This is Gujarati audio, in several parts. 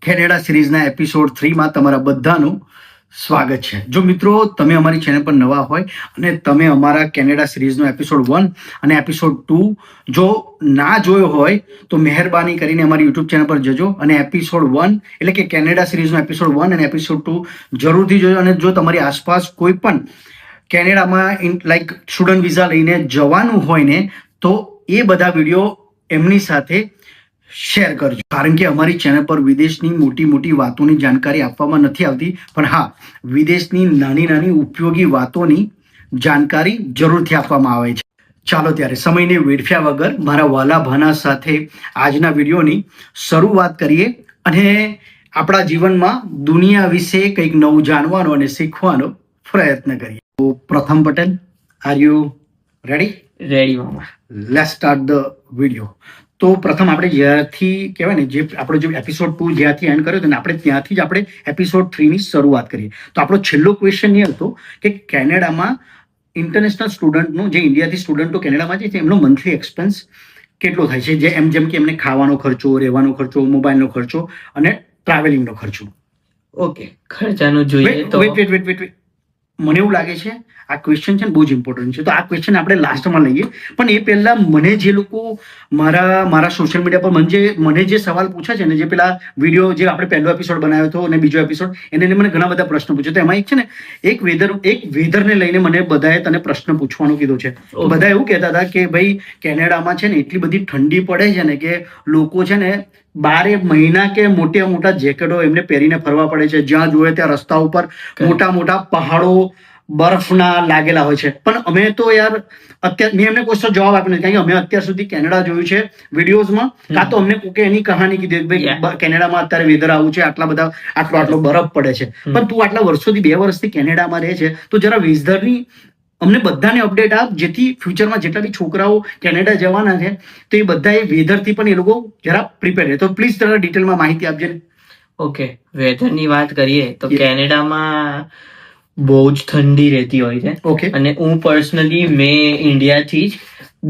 કેનેડા સિરીઝના એપિસોડ 3માં તમારા બધાનું સ્વાગત છે. જો મિત્રો તમે અમારી ચેનલ પર નવા હોય અને તમે અમારા કેનેડા સિરીઝનો એપિસોડ 1 અને એપિસોડ 2 જો ના જોયો હોય તો મહેરબાની કરીને અમારી યુટ્યુબ ચેનલ પર જજો અને એપિસોડ 1 એટલે કે કેનેડા સિરીઝનો એપિસોડ 1 અને એપિસોડ 2 જરૂરથી જોજો. અને જો તમારી આસપાસ કોઈ પણ કેનેડામાં લાઈક સ્ટુડન્ટ વિઝા લઈને જવાનું હોય ને તો એ બધા વિડીયો એમની સાથે શેર કરજો, કારણ કે અમારી ચેનલ પર વિદેશની મોટી મોટી વાતોની જાણકારી આપવામાં નથી આવતી, પણ હા, વિદેશની નાની નાની ઉપયોગી વાતોની જાણકારી જરૂરથી આપવામાં આવે છે. ચાલો ત્યારે સમયને વેડફ્યા વગર મારા વાલા ભાના સાથે આજના વિડીયોની શરૂઆત કરીએ અને આપણા જીવનમાં દુનિયા વિશે કંઈક નવું જાણવાનો અને શીખવાનો પ્રયત્ન કરીએ. તો Pratham Patel, are you ready? Ready મામા. Let's start the video. તો પ્રથમ આપણે જ્યાંથી કહેવાય ને જે આપણો જે એપિસોડ 2 જ્યાંથી એન્ડ કર્યો હતો ને આપણે ત્યાંથી જ આપણે એપિસોડ 3 ની શરૂઆત કરીએ. તો આપણો છેલ્લો ક્વેશ્ચન એ હતો કે કેનેડામાં ઇન્ટરનેશનલ સ્ટુડન્ટનું, જે ઇન્ડિયાથી સ્ટુડન્ટો કેનેડામાં જાય છે, એમનો મંથલી એક્સપેન્સ કેટલો થાય છે? જેમ કે એમને ખાવાનો ખર્ચો, રહેવાનો ખર્ચો, મોબાઈલનો ખર્ચો અને ટ્રાવેલિંગનો ખર્ચો. ઓકે, ખર્ચાનું જોઈએ તો વેટ મને એવું લાગે છે આ ક્વેશ્ચન છે ને બહુ જ ઇમ્પોર્ટન્ટ છે, તો આ ક્વેશ્ચન આપણે લાસ્ટમાં લઈએ. પણ એ પહેલા મને જે લોકો મારા સોશિયલ મીડિયા પર મને જે સવાલ પૂછે છે ને, જે પેલા વિડીયો જે આપણે પહેલો એપિસોડ બનાવ્યો હતો અને બીજો એપિસોડ, એને મને ઘણા બધા પ્રશ્નો પૂછ્યો. તો એમાં એક છે ને એક વેધરને લઈને મને બધાએ તને પ્રશ્ન પૂછવાનું કીધું છે. બધા એવું કહેતા હતા કે ભાઈ કેનેડામાં છે ને એટલી બધી ઠંડી પડે છે ને કે લોકો છે ને 12 મહિના કે મોટા જેકેટો એમને પહેરીને ફરવા પડે છે. જ્યાં જોઈએ ત્યાં રસ્તા ઉપર મોટા પહાડો બરફના લાગેલા હોય છે. પણ અમે તો યાર અત્યારે મેં એમને કોઈ જવાબ આપ્યો નથી, કારણ કે અમે અત્યાર સુધી કેનેડા જોયું છે વિડીયોઝમાં, કાં તો અમને કોકે એની કહાની કીધી ભાઈ કેનેડામાં અત્યારે વેધર આવું છે, આટલો બરફ પડે છે. પણ તું આટલા વર્ષોથી 2 વર્ષથી કેનેડામાં રહે છે, તો જરા વેધરની અમને બધાને અપડેટ આપ, જેથી ફ્યુચરમાં જેટલા બી છોકરાઓ કેનેડા જવાના છે તો એ બધા એ વેધરથી પણ એ લોકો જરા પ્રિપેર રહે. તો પ્લીઝ જરા ડિટેલમાં માહિતી આપજે. ઓકે, વેધરની વાત કરીએ તો કેનેડામાં બહુ જ ઠંડી રહેતી હોય છે. ઓકે. અને હું પર્સનલી મેં ઇન્ડિયાથી જ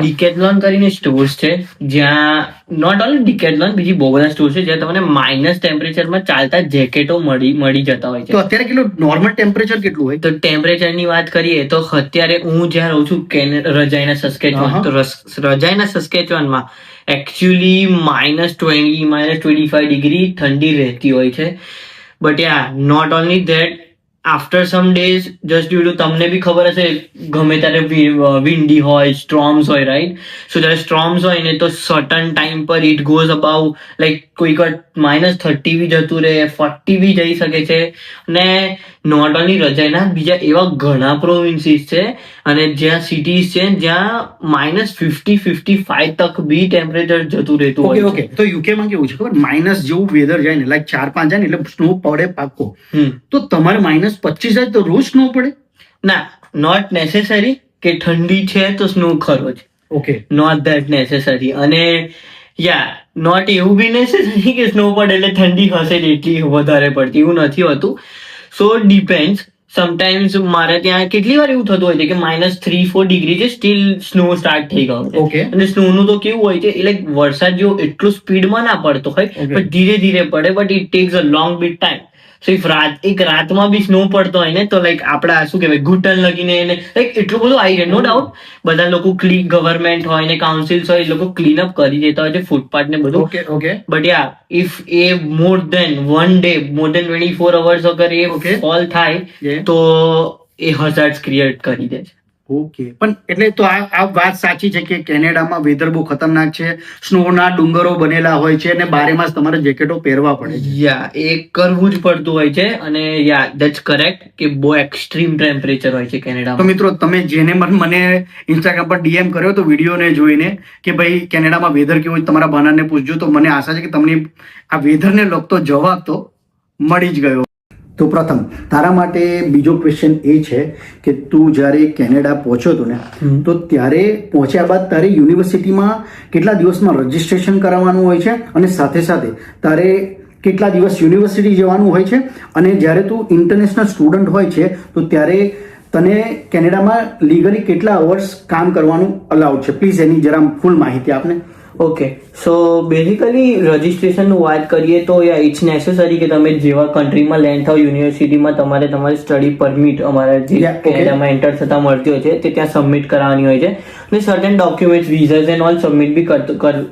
ડિકેથલોન કરીને સ્ટોર્સ છે, જ્યાં નોટ ઓનલી ડિકેથલોન, બીજી બહુ બધા સ્ટોર્સ છે જ્યાં તમને માઇનસ ટેમ્પરેચરમાં ચાલતા જેકેટો મળી જતા હોય છે. તો અત્યારે કેટલું નોર્મલ ટેમ્પરેચર કેટલું હોય? તો ટેમ્પરેચરની વાત કરીએ તો અત્યારે હું જ્યાં રહું છું રજાઈના સસ્કેચવાન, તો રજાઈના સસ્કેચવાનમાં એકચ્યુઅલી -20 -25 ડિગ્રી ઠંડી રહેતી હોય છે. But ya not only that, after some days just due to, તમને બી ખબર હશે ગમે ત્યારે વિન્ડી હોય, સ્ટ્રોમ્સ હોય, રાઈટ? સો જ્યારે સ્ટ્રોમ્સ હોય ને તો સર્ટન ટાઈમ પર ઇટ ગોઝ અબાઉટ લાઈક કોઈક વાર -30 બી જતું રહે, 40 બી જઈ શકે છે. અને નોટ ઓનલી રજાઈના, બીજા એવા ઘણા પ્રોવિન્સીસ છે અને જ્યાં સિટીઝ છે જ્યાં -50-55 તક બી ટેમ્પરેચર જતું રહેતું હોય. ઓકે. તો યુકેમાં કેવું છે ખબર? માઇનસ જેવું વેધર જાય ને, લાઈક 4-5 જાય ને એટલે સ્નો પડે પાક્કો. તો તમારે -25 જાય તો રોજ સ્નો પડે? ના, નોટ નેસેસરી કે ઠંડી છે તો સ્નો ખરો જ. ઓકે. Not that necessary. અને યા નોટ એવું બી નેસેસરી કે સ્નો પડે એટલે ઠંડી હશે જ એટલી વધારે પડતી, એવું નથી હોતું. સો ડિપેન્ડ્સ. સમટાઈમ્સ મારે ત્યાં કેટલી વાર એવું થતું હોય છે કે -3-4 ડિગ્રી છે, સ્ટીલ સ્નો સ્ટાર્ટ થઈ ગયો છે. ઓકે. અને સ્નો નું તો કેવું હોય છે, એટલે વરસાદ જેવો એટલું સ્પીડમાં ના પડતો હોય, પણ ધીરે ધીરે પડે, but it tax a long bit time. So if એક રાતમાં બી સ્નો પડતો હોય ને તો લાઈક આપડા શું કહેવાય, ઘૂંટણ લગીને એને લાઈક એટલું બધું આવી જાય. નો ડાઉટ બધા લોકો ગવર્મેન્ટ હોય ને કાઉન્સિલ્સ હોય, એ લોકો ક્લીન અપ કરી દેતા હોય છે ફૂટપાથ ને બધું. Okay. But ya if a more than 1 day, more than 24 hours અગર એ ફોલ થાય તો એ હઝાર્ડ્સ ક્રિએટ કરી દે છે. ઓકે. પણ એટલે તો આ વાત સાચી છે કે કેનેડામાં વેધર બહુ ખતરનાક છે, સ્નોના ડુંગરો બનેલા હોય છે અને 12 માસ તમારે જેકેટો પહેરવા પડે છે. યા એ કરવું જ પડતું હોય છે. અને યા ધેટ્સ કરેક્ટ કે બહુ એક્સ્ટ્રીમ ટેમ્પરેચર હોય છે કેનેડામાં. તો મિત્રો, તમે જેને મને ઇન્સ્ટાગ્રામ પર ડીએમ કર્યો તો વિડીયોને જોઈને કે ભાઈ કેનેડામાં વેધર કેવું હોય, તમારા બનારને પૂછજો, તો મને આશા છે કે તમને આ વેધરને લગતો જવાબ તો મળી જ ગયો. તો પ્રથમ તારા માટે બીજો ક્વેશ્ચન એ છે કે તું જ્યારે કેનેડા પહોંચ્યો હતો ને, તો ત્યારે પહોંચ્યા બાદ તારે યુનિવર્સિટીમાં કેટલા દિવસમાં રજીસ્ટ્રેશન કરાવવાનું હોય છે અને સાથે સાથે તારે કેટલા દિવસ યુનિવર્સિટી જવાનું હોય છે? અને જ્યારે તું ઇન્ટરનેશનલ સ્ટુડન્ટ હોય છે તો ત્યારે તને કેનેડામાં લીગલી કેટલા અવર્સ કામ કરવાનું અલાઉડ છે? પ્લીઝ એની જરા ફૂલ માહિતી આપને. ઓકે સો બેઝિકલી રજિસ્ટ્રેશનનું વાત કરીએ તો ઇટ્સ નેસેસરી કે તમે જેવા કન્ટ્રીમાં લેન્ડ થાવ યુનિવર્સિટીમાં તમારે તમારી સ્ટડી પરમિટ અમારા જે Yeah, okay. કેનેડામાં એન્ટર થતા મળતી હોય છે તે ત્યાં સબમિટ કરાવવાની હોય છે અને certain documents visas and all submit બી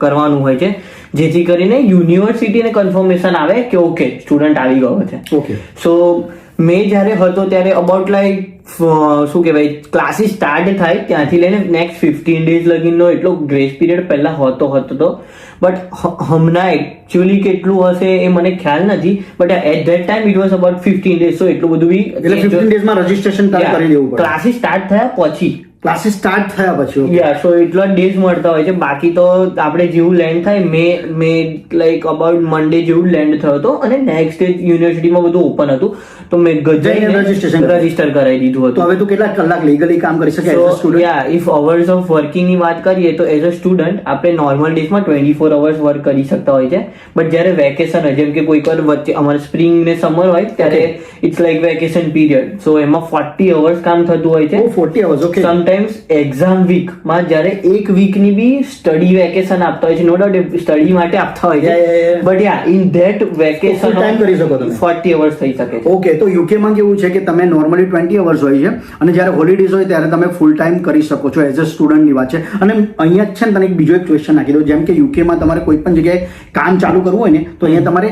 કરવાનું હોય છે જેથી કરીને યુનિવર્સિટીને કન્ફર્મેશન આવે કે ઓકે સ્ટુડન્ટ આવી ગયો છે. ઓકે સો મેં જ્યારે હતો ત્યારે અબાઉટ લાઈક શું કહેવાય ક્લાસીસ સ્ટાર્ટ થાય ત્યાંથી લઈને નેક્સ્ટ 15 days લગીનો એટલો ગ્રેસ પીરિયડ પહેલા હતો બટ હમણાં એકચ્યુઅલી કેટલું હશે એ મને ખ્યાલ નથી but at that time it was about 15 days so એટલું બધું બી એટલે 15 ડેઝમાં રજીસ્ટ્રેશન કરી દેવું પડે. ક્લાસીસ સ્ટાર્ટ થયા પછી ક્લાસીસ સ્ટાર્ટ થયા પછી okay. યા સો એટલા ડેઝ મળતા હોય છે બાકી તો આપણે જેવું લેન્ડ થાય મે લાઈક અબાઉટ મંડે જેવું લેન્ડ થયો હતો અને નેક્સ્ટ ડે યુનિવર્સિટીમાં બધું ઓપન હતું તો મેં જઈને registration રજીસ્ટર કરાવી દીધું તો હતું. હવે તું કેટલા કલાક લીગલી કામ કરી શકે as a student? If hours of working ની વાત કરીએ તો એઝ અ સ્ટુડન્ટ આપણે નોર્મલ ડેઝમાં 24 hours વર્ક કરી શકતા હોય છે બટ જ્યારે વેકેશન હોય જેમ કે કોઈક વાર વચ્ચે અમારે સ્પ્રિંગ ને સમર હોય ત્યારે it's like vacation period so એમાં 40 hours કામ થતું હોય છે. 40 hours okay. Sometimes exam week માં જ્યારે એક વીક ની બી સ્ટડી વેકેશન આપતા હોય છે નો ડાઉટ સ્ટડી માટે આપતા હોય છે but yeah in that vacation Full time કરી શકો તમે. 40 hours થઈ શકે છે. ઓકે તો યુકે માં કેવું છે કે તમે નોર્મલી 20 hours હોય છે અને જ્યારે હોલિડેઝ હોય ત્યારે તમે ફૂલ ટાઈમ કરી શકો છો એઝ અ સ્ટુડન્ટની વાત છે. અને અહીંયા જ છે ને તને એક બીજો એક ક્વેશ્ચન નાખી દો જેમ કે યુકે માં તમારે કોઈ પણ જગ્યાએ કામ ચાલુ કરવું હોય ને તો અહીંયા તમારે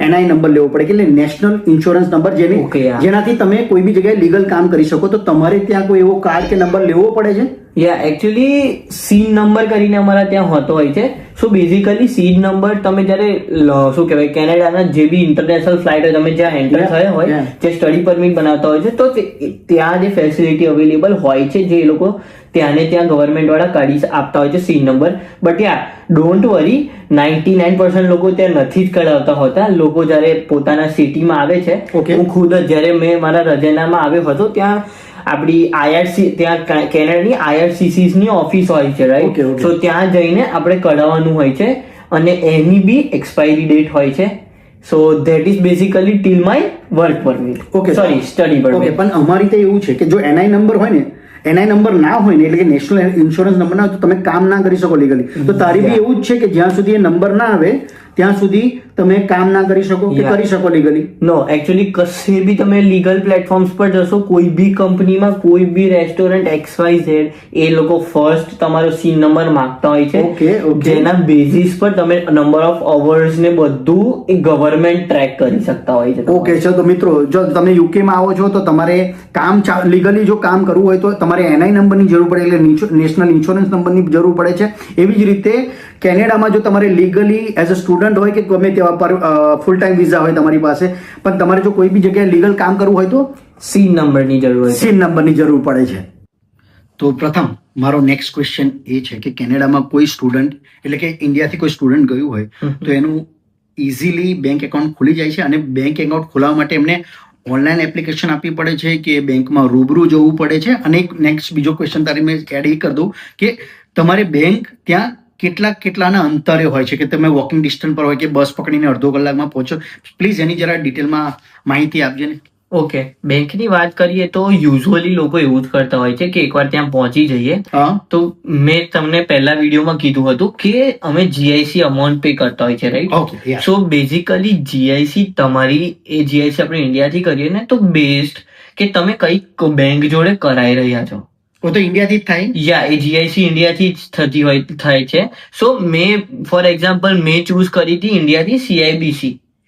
NI નંબર લેવો પડે કે એટલે national insurance number Okay, yeah. જેનાથી તમે કોઈ બી જગ્યાએ લીગલ કામ કરી શકો તો તમારે ત્યાં કોઈ એવો કાર્ડ કે નંબર લેવો પડે છે? યા એકચ્યુઅલી સીન નંબર કરીને અમારા ત્યાં હોતો હોય છે સો બેઝિકલી સીન નંબર તમે જ્યારે શું કહેવાય કેનેડાના જે બી ઇન્ટરનેશનલ ફ્લાઇટ હોય તમે જ્યાં એન્ટર થયા હોય Yeah. જે સ્ટડી પરમિટ બનાવતા હોય છે તો ત્યાં જે ફેસિલિટી અવેલેબલ હોય છે જે એ લોકો ત્યાં ગવર્મેન્ટ વાળા કાઢી આપતા હોય છે scene number but yeah don't worry 99% લોકો ત્યાં નથી જ કઢાવતા હોતા લોકો જ્યારે પોતાના સિટીમાં આવે છે Okay. હું ખુદ જ જ્યારે મેં મારા રજાનામાં આવ્યો હતો ત્યાં આપણી IRC ત્યાં કેનેડાની IRCCs ની ઓફિસ હોય છે Okay, રાઈટ okay. સો ત્યાં જઈને આપણે કઢાવવાનું હોય છે અને એની બી એક્સપાયરી ડેટ હોય છે so that is basically till my work permit Okay. Sorry study okay permit પણ અમારી તો એવું છે કે જો NI નંબર હોય ને NI નંબર ના હોય ને એટલે કે નેશનલ ઇન્સ્યોરન્સ નંબર ના હોય તો તમે કામ ના કરી શકો લીગલી તો તારી બી એવું જ છે કે જ્યાં સુધી એ નંબર ના આવે ત્યાં સુધી તમે કામ ના કરી શકો કે Yeah. કરી શકો લીગલી? નો એકચ્યુઅલી કશે બી તમે લીગલ પ્લેટફોર્મ્સ પર જશો કોઈ બી કંપનીમાં કોઈ બી રેસ્ટોરન્ટ XYZ એ લોકો ફર્સ્ટ તમારો સીન નંબર માંગતા હોય છે Okay, okay. જેના બેઝિસ પર તમે નંબર ઓફ અવર્સ ને બધું એ ગવર્મેન્ટ ટ્રેક કરી શકતા હોય છે. ઓકે છે તો મિત્રો જો તમે યુકે માં આવો છો તો તમારે કામ લીગલી જો કામ કરવું હોય તો તમારે NI નંબરની જરૂર પડે એટલે નેશનલ ઇન્સ્યોરન્સ નંબરની જરૂર પડે છે. એવી જ રીતે કેનેડામાં જો તમારે લીગલી એઝ અ સ્ટુડન્ટ હોય કે ગમે તેવા પર ફૂલ ટાઈમ વિઝા હોય તમારી પાસે પણ તમારે જો કોઈ બી જગ્યાએ લીગલ કામ કરવું હોય તો સીન નંબરની જરૂર હોય છે. સીન નંબરની જરૂર પડે છે. તો પ્રથમ મારો નેક્સ્ટ ક્વેશ્ચન એ છે કે કેનેડામાં કોઈ સ્ટુડન્ટ એટલે કે ઇન્ડિયાથી કોઈ સ્ટુડન્ટ ગયું હોય તો એનું ઇઝીલી બેંક એકાઉન્ટ ખુલી જાય છે અને બેંક એકાઉન્ટ ખોલાવવા માટે એમને ઓનલાઈન એપ્લિકેશન આપવી પડે છે કે બેંકમાં રૂબરૂ જવું પડે છે? અને એક નેક્સ્ટ બીજો ક્વેશ્ચન તારી મેં એડ એ કરી દઉં કે તમારે બેંક ત્યાં કેટલાના અંતરે હોય છે કે તમે વોકિંગ ડિસ્ટન્સ પર હોય કે બસ પકડીને અડધો કલાકમાં પહોંચો? પ્લીઝ એની જરા ડિટેલમાં માહિતી આપજે ને. ઓકે બેંકની વાત કરીએ તો યુઝ્યુઅલી લોકો એવું જ કરતા હોય છે કે એકવાર ત્યાં પહોંચી જઈએ હા તો મેં તમને પહેલા વિડીયોમાં કીધું હતું કે અમે GIC અમાઉન્ટ પે કરતા હોય છે right okay so basically GIC તમારી એ GIC આપણે ઇન્ડિયાથી કરીએ ને તો બેસ્ટ કે તમે કઈ બેંક જોડે કરાઈ રહ્યા છો તો ઇન્ડિયાથી જ થાય? યા એ GIC ઇન્ડિયાથી જ થાય છે સો મેં ફોર એક્ઝામ્પલ મેં ચૂઝ કરી હતી ઇન્ડિયાથી CIBC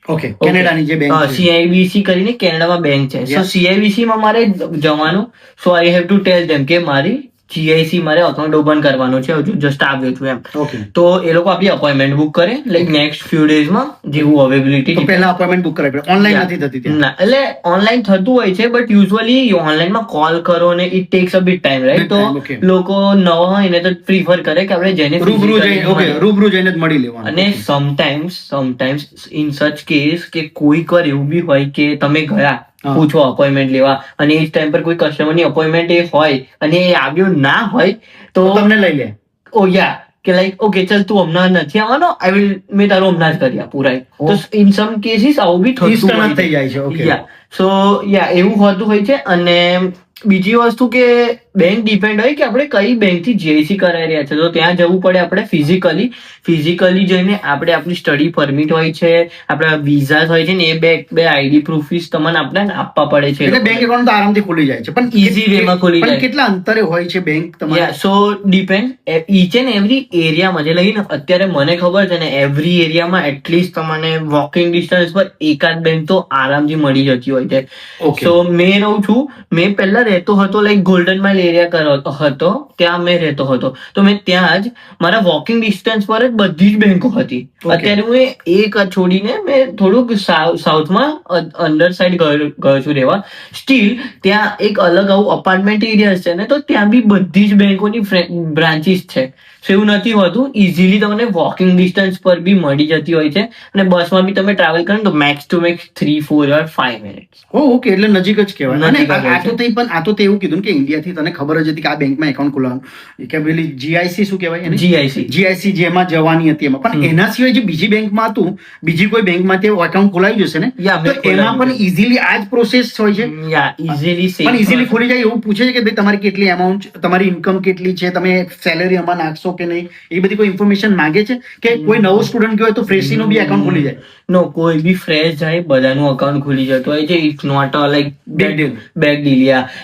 ઓકે કેનેડાની જે બેંક છે CIBC કરીને કેનેડામાં બેંક છે સો CIBC માં મારે જવાનું સો આઈ હેવ ટુ ટેલ ધેમ કે મારી GIC મારે અકાઉન્ટ ઓપન કરવાનું છે હજુ જસ્ટ આવ્યો છું એમ ઓકે તો એ લોકો આપણી અપોઇન્ટમેન્ટ બુક કરે લાઈક નેક્સ્ટ ફ્યુ ડેઝમાં જેવું અવેબિલિટી તો પહેલા અપોઇન્ટમેન્ટ બુક કરાવી પડે ઓનલાઈન નથી થતી ત્યાં? ના એટલે ઓનલાઈન થતું હોય છે બટ યુઝ્યુઅલી ઓનલાઈનમાં કોલ કરો ને it tax a bit time right તો Bit time, okay. લોકો નવા હોય ને તો પ્રિફર કરે કે આપણે જેને રૂબરૂ physically જઈને ઓકે મળે. રૂબરૂ જઈને જ મળી લેવાનું. અને સમટાઈમ્સ ઇન સચ કેસ કે કોઈક વાર એવું બી હોય કે તમે ગયા હા. પૂછો અપોઇન્ટમેન્ટ લેવા અને એ ટાઈમ પર કોઈ કસ્ટમરની અપોઇન્ટમેન્ટ એ હોય અને એ આવ્યો ના હોય તો તો તમને લઈ લે. ઓ યા કે લાઈક ઓકે ચલ તું હમણાં નથી આવવાનો આઈ વિલ મેં તારું હમણાં જ કરી આપું રાઈટ તો ઇન સમ કેસીસ આવું બી થતું Instant જ હોય થઈ જાય છે ઓકે યા સો યા એવું હોતું હોય છે અને બીજી વસ્તુ કે બેંક ડિપેન્ડ હોય કે આપણે કઈ બેંક થી જીઆઈસી કરાવી રહ્યા છે, તો ત્યાં જવું પડે આપણે ફિઝિકલી જઈને આપણે આપણી સ્ટડી પરમિટ હોય છે, આપણા વિઝા હોય છે ને, એ બે આઈડી પ્રૂફીસ તમને આપણે આપવા પડે છે. એટલે બેંક એકાઉન્ટ તો આરામથી ખુલી જાય છે, પણ Easy way માં ખુલી જાય. કેટલા અંતરે હોય છે બેંક તમારે? સો ડિપેન્ડ ઈચ એન્ડ એવરી એરિયામાં, જે લઈને અત્યારે મને ખબર છે ને, એવરી એરિયામાં એટલીસ્ટ તમને વોકિંગ ડિસ્ટન્સ પર એકાદ બેંક તો આરામથી મળી જતી હોય છે. Okay. સો મેં રહું છું, મેં પહેલા રહેતો હતો લાઈક ગોલ્ડન માઇલ એરિયા હતો, ત્યાં મેં રહેતો હતો, તો મેં ત્યાં જ મારા વોકિંગ ડિસ્ટન્સ પર જ બધી જ બેંકો હતી. Okay. અત્યારે હું એક છોડીને મેં થોડુંક સાઉથમાં અંડર સાઈડ ગયો છું રહેવા. સ્ટીલ ત્યાં એક અલગ આવું અપાર્ટમેન્ટ એરિયા છે ને, તો ત્યાં બી બધી જ બેંકોની બ્રાન્ચીસ છે. સો એવું નથી હોતું, ઇઝીલી તમને વોકિંગ ડિસ્ટન્સ પર બી મળી જતી હોય છે, અને બસમાં બી તમે ટ્રાવેલ કરો તો max to max 3, 4 or 5 minutes. Okay, એટલે નજીક જ કહેવાય. અને નજીક જ આ તો તે પણ આ તો તે એવું કીધું ને કે ઇન્ડિયાથી તને ખબર જ હતી કે આ બેંકમાં એકાઉન્ટ ખોલાવવાનું, કે પેલી જીઆઈસી શું કહેવાય એને? જીઆઈસી જેમાં જવાની હતી એમાં. પણ એના સિવાય જે બીજી બેંકમાં હતું, બીજી કોઈ બેંકમાં તે એકાઉન્ટ ખોલાવી જશે ને, Yeah, તો એમાં પણ ઇઝીલી આ જ પ્રોસેસ હોય છે. પણ ઇઝીલી ખોલી જાય એવું પૂછે છે કે ભાઈ તમારી કેટલી અમાઉન્ટ, તમારી ઇન્કમ કેટલી છે, તમે સેલેરી આમાં નાખશો કે નહીં, એ બધી કોઈ ઇન્ફોર્મેશન માંગે છે? કે કોઈ નવો સ્ટુડન્ટ ગયો હોય તો ફ્રેશીનો બી એકાઉન્ટ ખોલી જાય? નો, કોઈ બી ફ્રેશ જાય બધાનું અકાઉન્ટ ખુલી જતું હોય છે. It's not like Big deal. Big deal.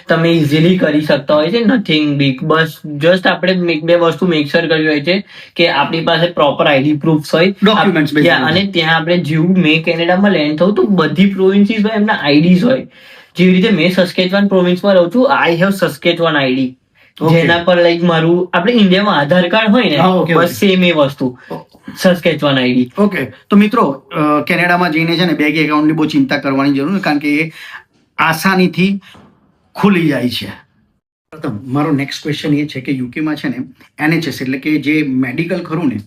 તમે ઇઝીલી કરી શકતા હોય છે, નથિંગ બિગ. બસ જસ્ટ આપણે બે વસ્તુ મેક શ્યોર કરવી હોય છે કે આપણી પાસે પ્રોપર આઈડી પ્રૂફ હોય, Documents basically. અને ત્યાં આપણે જેવું મેં કેનેડામાં લેન્ડ થયું તો બધી પ્રોવિન્સીસ હોય એમના આઈડીઝ હોય. જેવી રીતે મેં સસ્કેચવાન પ્રોવિન્સમાં રહું છું, આઈ હેવ સસ્કેચવાન આઈડી, Okay. જેના પર લાઈક મારું આપણે ઇન્ડિયામાં આધાર કાર્ડ હોય હા, okay, ને, okay. બસ સેમ એ વસ્તુ સસ્કેચવાન આઈડી. ઓકે, તો મિત્રો કેનેડામાં જઈને છે ને બેંક એકાઉન્ટની બહુ ચિંતા કરવાની જરૂર નથી, કારણ કે એ આસાનીથી ખુલી જાય છે. પ્રથમ મારો નેક્સ્ટ ક્વેશ્ચન એ છે કે યુકેમાં છે ને NHS એટલે કે જે મેડિકલ ખરું ને,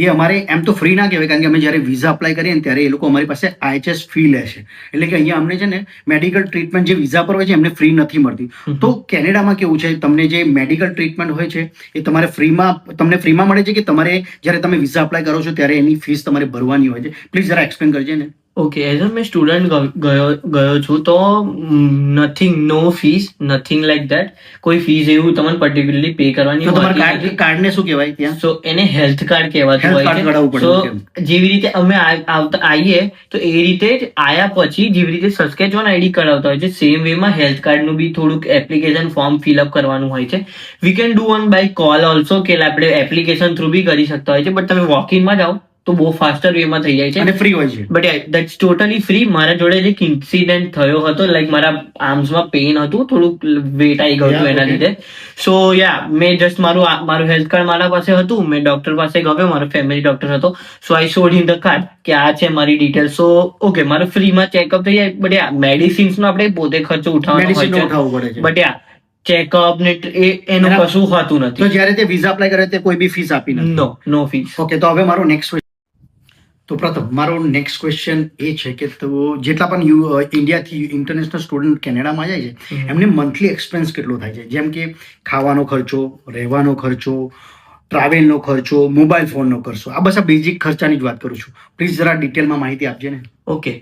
એ અમારે એમ તો ફ્રી ના કહેવાય, કારણ કે અમે જ્યારે વિઝા અપ્લાય કરીએ ને ત્યારે એ લોકો અમારી પાસે IHS ફી લે છે. એટલે કે અહીંયા અમને છે ને મેડિકલ ટ્રીટમેન્ટ જે વિઝા પર હોય છે એમને ફ્રી નથી મળતી. તો કેનેડામાં કેવું છે, તમને જે મેડિકલ ટ્રીટમેન્ટ હોય છે એ તમારે તમને ફ્રીમાં મળે છે, કે તમારે જ્યારે તમે વિઝા અપ્લાય કરો છો ત્યારે એની ફીસ તમારે ભરવાની હોય છે? પ્લીઝ જરા એક્સપ્લેન કરજે ને. ઓકે, એઝ અ મેં સ્ટુડન્ટ ગયો છું તો નો ફીસ, નથિંગ લાઈક દેટ. કોઈ ફીસ એવું તમને પર્ટિક્યુલરલી પે કરવાની તો તમારા હોતી નથી. કાર્ડને શું કહેવાય ત્યાં? સો એને હેલ્થ કાર્ડ કહેવાતું Health હોય card કઢાવવું છે. પડે, સો જેવી રીતે અમે આવીએ તો એ રીતે જ આયા પછી જેવી રીતે સસ્કેચવાન આઈડી કઢાવતા હોય છે, સેમ વેમાં હેલ્થ કાર્ડનું બી થોડુંક એપ્લિકેશન ફોર્મ ફિલઅપ કરવાનું હોય છે. We can do on by call also, કે આપણે એપ્લિકેશન થ્રુ બી કરી શકતા હોય છે, બટ તમે વોકિંગમાં જાઓ તો બહુ ફાસ્ટર વેમાં થઈ જાય છે અને ફ્રી હોય છે. But that's totally free. મારા જોડે એક ઇન્સિડન્ટ થયો હતો, લાઈક મારા આર્મ્સમાં પેઇન હતું, થોડુંક વેટ આવી ગયું હતું એના લીધે. સો મેં જસ્ટ મારું હેલ્થ કાર્ડ મારા પાસે હતું, મેં ડોક્ટર પાસે ગયો, મારો ફેમિલી ડોક્ટર હતો. સો આઈ શોડ હિમ ધ કાર્ડ કે આ છે મારી ડિટેલ. સો ઓકે, મારો ફ્રીમાં ચેકઅપ થઈ જાય. બટ મેડિસિન્સનો આપણે પોતે ખર્ચો ઉઠાવવાનો હોય છે. ઉઠાવવું પડે છે. બટ ચેકઅપ ને એનું કશું હોતું તો નથી. જ્યારે તે વિઝા અપ્લાય કરે તે કોઈ બી ફીસ આપી નથી? નો ફીસ. ઓકે, તો હવે મારો નેક્સ્ટ તો પ્રથમ મારો નેક્સ્ટ ક્વેશ્ચન એ છે કે તો જેટલા પણ ઇન્ડિયાથી ઇન્ટરનેશનલ સ્ટુડન્ટ કેનેડામાં જાય છે એમને મંથલી એક્સપેન્સ કેટલો થાય છે? જેમ કે ખાવાનો ખર્ચો, રહેવાનો ખર્ચો, ટ્રાવેલનો ખર્ચો, મોબાઈલ ફોનનો ખર્ચો, આ બધા બેઝિક ખર્ચાની જ વાત કરું છું. પ્લીઝ જરા ડિટેલમાં માહિતી આપજે ને. ઓકે,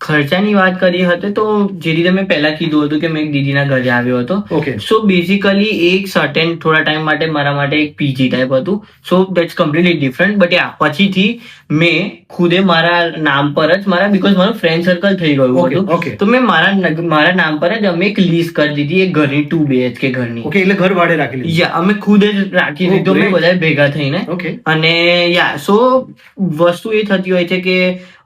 ખર્ચાની વાત કરી હતી તો જે રીતે મેં પહેલા કીધું હતું કે મેં એક દીદીના ઘરે આવ્યો હતો. ઓકે, સો બેઝિકલી એક સર્ટેન થોડા ટાઈમ માટે મારા માટે એક પીજી ટાઈપ હતું. સો દેટ્સ કમ્પ્લીટલી ડિફરન્ટ. બટ પછીથી મેં ખુદે મારા નામ પર જ બીકોઝ મારું ફ્રેન્ડ સર્કલ થઈ ગયું હતું, ઓકે, તો મેં મારા નામ પર જ અમે એક લીઝ કરી દીધી એક ઘરની 2 BHK ઘરની. ઓકે, એટલે ઘર ભાડે રાખી લીધું? અમે ખુદ જ રાખી Oh, દીધું, અમે great. બધા ભેગા થઈને. ઓકે, અને સો વસ્તુ એ થતી હોય છે કે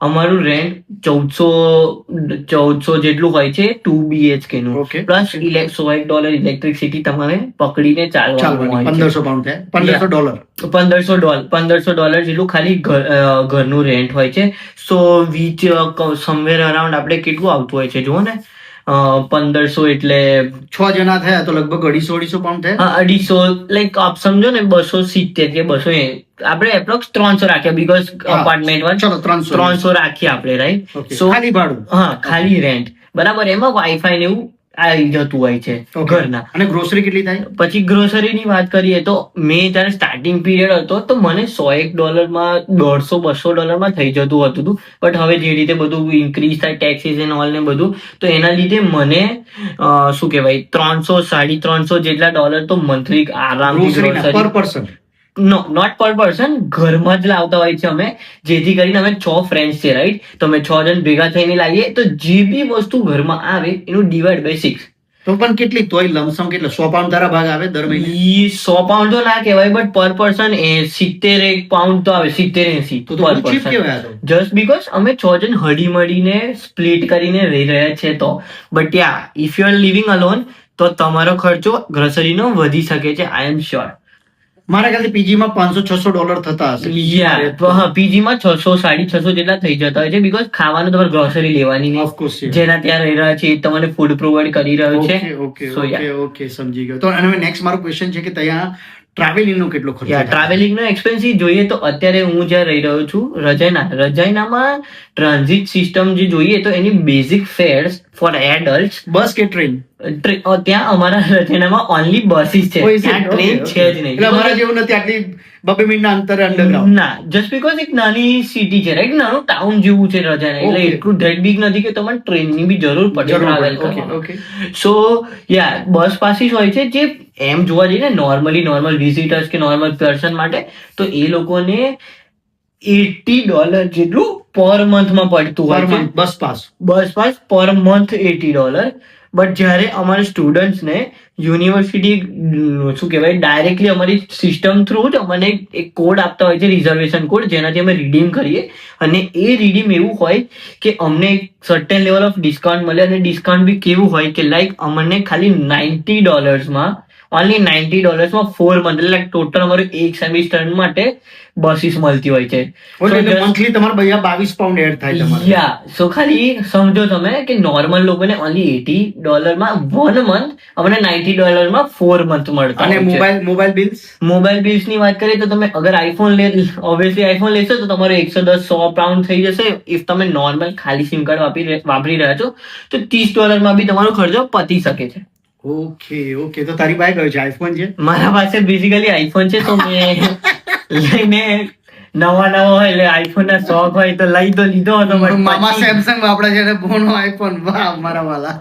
અમારું રેન્ટ 1400 જેટલું હોય છે 2 BHK નું. ઓકે. પ્લસ $100 ઇલેક્ટ્રિસિટી તમારે પકડીને ચાલવાનું હોય છે. 1500 પાઉન્ડ થાય, $1500. $1500 જેટલું ખાલી ઘરનું રેન્ટ હોય છે. સો વીચ સમવેર અરાઉન્ડ આપણે કેટલું આવતું હોય છે જુઓ ને, 1500 એટલે 6 જણા થયા તો લગભગ 250 પાઉન્ડ થાય. 250 લાઈક આપ સમજો ને 270 કે 200 આપણે એપ્રોક્સ 300 રાખ્યા બીકોઝ અપાર્ટમેન્ટમાં ચલો 300 300 રાખીએ આપણે, રાઈટ? Okay. સો ખાલી ભાડું. હા, ખાલી રેન્ટ, બરાબર. એમાં વાઈફાઈ ને એવું આવી જતું હોય છે Okay. ઘરના. અને ગ્રોસરી કેટલી થાય? પછી ગ્રોસરીની વાત કરીએ તો મેં જ્યારે સ્ટાર્ટિંગ પીરિયડ હતો તો મને $100 $150-200 થઈ જતું હતું. બટ હવે જે રીતે બધું ઇન્ક્રીઝ થાય ટેક્સીસ એન્ડ ઓલ ને બધું, તો એના લીધે મને શું કહેવાય 300-350 જેટલા ડોલર તો મંથલી આરામથી ગ્રોસરીના પર ગ્રોસરી, પર્સન? નો નોટ પર પર્સન, ઘરમાં જ લાવતા હોય છે અમે. જેથી કરીને અમે 6 ફ્રેન્ડ્સ છે, રાઈટ? તો અમે 6 જણ ભેગા થઈને લાવીએ તો જે બી વસ્તુ ઘરમાં આવે એનું ડિવાઈડ બાય 6. તો પણ કેટલી તોય લમસમ કેટલા 100 પાઉન્ડ તારા ભાગ આવે દર મહિને? ઈ 100 પાઉન્ડ તો ના કહેવાય, બટ પર પર્સન 70 પાઉન્ડ તો આવે, 70-80 તો પર બહુ cheap પર્સન. કહેવાય આ તો. જસ્ટ બીકોઝ અમે 6 જણ હળી મળીને સ્પ્લિટ કરીને રહી રહ્યા છે તો. But ya, if you are living alone તો તમારો ખર્ચો ગ્રોસરીનો વધી શકે છે, આઈ એમ શ્યોર. મારા ખ્યાલથી પીજીમાં $500-600 થતા હશે. યા, પીજીમાં 600-650 જેટલા થઈ જતા હોય છે, બીકોઝ ખાવાનું તમારે ગ્રોસરી લેવાની નહીં. Of course, yeah. જેના ત્યાં રહી રહ્યા છે એ તમને ફૂડ પ્રોવાઈડ કરી રહ્યો છે. Okay So, yeah. ઓકે સમજી ગયો. તો અને નેક્સ્ટ મારો ક્વેશ્ચન છે કે ત્યાં ટ્રાવેલિંગ નો કેટલો ખર્ચો થાય? ટ્રાવેલિંગ નો એક્સપેન્સિવ જોઈએ તો અત્યારે હું જ્યાં રહી રહ્યો છું રજાઈનામાં ટ્રાન્ઝિટ સિસ્ટમ જે જોઈએ તો એની બેઝિક ફેર્સ ફોર એડલ્ટ, બસ કે ટ્રેન? ત્યાં અમારા રજાઈનામાં ઓનલી બસીસ છે, ત્યાં ટ્રેન છે જ એટલે અમારા નહીં. જેવું નથી આટલી 2 મિનિટના અંતરે અંડરગ્રાઉન્ડ? ના, જસ્ટ બીકોઝ એક નાની સિટી છે, રાઈટ? નાનું ટાઉન જેવું છે રજાઈના, એટલે Okay. એટલું ધેટ બિગ નથી કે તમારે ટ્રેનની બી જરૂર પડે ટ્રાવેલ ઓકે કરવા. ઓકે. સો યા, બસ પાસીસ હોય છે જે એમ જોવા જઈએ ને નોર્મલ વિઝિટર્સ કે નોર્મલ પર્સન માટે તો એ લોકોને $80 જેટલું પર મંથમાં પડતું હોય છે. Bus pass? Bus pass per month $80. But જ્યારે અમારા સ્ટુડન્ટ્સને યુનિવર્સિટી શું કહેવાય ડાયરેક્ટલી અમારી સિસ્ટમ થ્રુ જ અમને એક કોડ આપતા હોય છે, રિઝર્વેશન કોડ, જેનાથી અમે રિડીમ કરીએ. અને એ રિડીમ એવું હોય કે અમને એક સર્ટેન લેવલ ઓફ ડિસ્કાઉન્ટ મળે. અને ડિસ્કાઉન્ટ બી કેવું હોય કે લાઈક અમને ખાલી $90 ઓનલી $90 4 મંથ, એટલે ટોટલ અમારું એક સેમિસ્ટર માટે બસીસ મળતી હોય છે. મંથલી તમારે બધા 22 પાઉન્ડ એડ થાય તમારે? યા, સો ખાલી સમજો તમે કે નોર્મલ લોકોને ઓનલી $80 1 મંથ, અમને $90 4 મંથ મળતા અને હોય છે. Mobile bills? મોબાઈલ બિલ્સ ની વાત કરીએ તો તમે અગર ઓબ્વિયસલી આઈફોન લેશો તો તમારો 110-100 પાઉન્ડ થઈ જશે. ઇફ તમે નોર્મલ ખાલી સિમ કાર્ડ વાપરી રહ્યા છો તો $30 બી તમારો ખર્ચો પતી શકે છે. ઓકે. તો તારી પાસે કયો છે? આઈફોન છે? મારા પાસે બેઝિકલી આઈફોન છે, તો મેં લઈને નવા હોય એટલે આઈફોન ના શોખ હોય તો લઈ તો લીધો હતો. but મામા પછી- સેમસંગ વાપરે છે અને બોનો આઈફોન. વાહ મારા વાલા.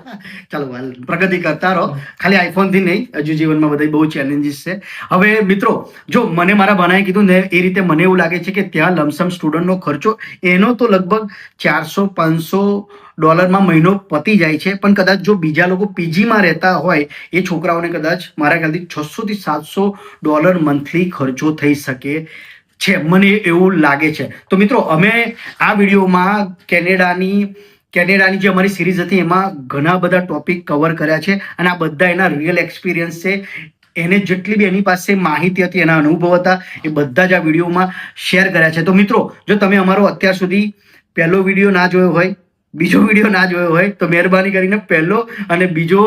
ચાલો વાલ પ્રગતિ કરતા રહો, ખાલી આઈફોન થી નહીં, હજુ જીવનમાં બધા બહુ ચેલેન્જીસ છે. હવે મિત્રો, જો મને મારા ભાણાએ કીધું ને એ રીતે મને એવું લાગે છે કે ત્યાં લમસમ સ્ટુડન્ટનો ખર્ચો એનો તો લગભગ $400-500 મહિનો પતી જાય છે. પણ કદાચ જો બીજા લોકો પીજીમાં રહેતા હોય એ છોકરાઓને કદાચ મારા ખ્યાલથી $600-700 મંથલી ખર્ચો થઈ શકે છે, મને એવું લાગે છે. તો મિત્રો, અમે આ વિડીયોમાં કેનેડાની જે અમારી સિરીઝ હતી એમાં ઘણા બધા ટોપિક કવર કર્યા છે અને આ બધા એના રિયલ એક્સપિરિયન્સ છે. એને જેટલી બી એની પાસે માહિતી હતી, એના અનુભવ હતા, એ બધા જ આ વિડીયોમાં શેર કર્યા છે. તો મિત્રો, જો તમે અમારો અત્યાર સુધી પહેલો વિડીયો ના જોયો હોય, બીજો વિડીયો ના જોયો હોય તો મહેરબાની કરીને પહેલો અને બીજો,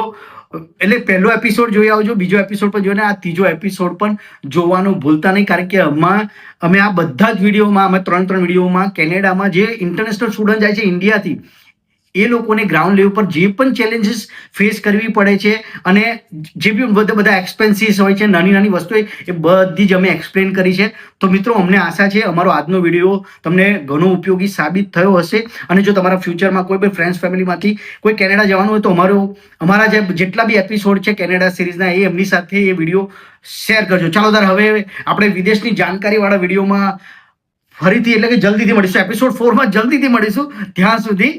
એટલે પહેલો એપિસોડ જોઈ આવજો, બીજો એપિસોડ પણ જોઈને આ ત્રીજો એપિસોડ પણ જોવાનું ભૂલતા નહીં. કારણ કે અમે આ બધા જ વિડીયોમાં, અમે 3 વિડીયોમાં કેનેડામાં જે ઇન્ટરનેશનલ સ્ટુડન્ટ જાય છે ઇન્ડિયાથી, એ લોકોને ગ્રાઉન્ડ લેવલ પર જે પણ ચેલેન્જીસ ફેસ કરવી પડે છે અને જે બી બધા એક્સપેન્સીસ હોય છે, નાની વસ્તુ એ બધી જ અમે એક્સપ્લેન કરી છે. તો મિત્રો, અમને આશા છે અમારો આજનો વિડીયો તમને ઘણો ઉપયોગી સાબિત થયો હશે. અને જો તમારા ફ્યુચરમાં કોઈ પણ ફ્રેન્ડ્સ ફેમિલીમાંથી કોઈ કેનેડા જવાનું હોય તો અમારા જેટલા બી એપિસોડ છે કેનેડા સિરીઝના, એ એમની સાથે એ વિડીયો શેર કરજો. ચાલો તાર હવે આપણે વિદેશની જાણકારીવાળા વિડીયોમાં ફરીથી, એટલે કે જલ્દીથી મળીશું. એપિસોડ 4 માં જલ્દીથી મળીશું. ત્યાં સુધી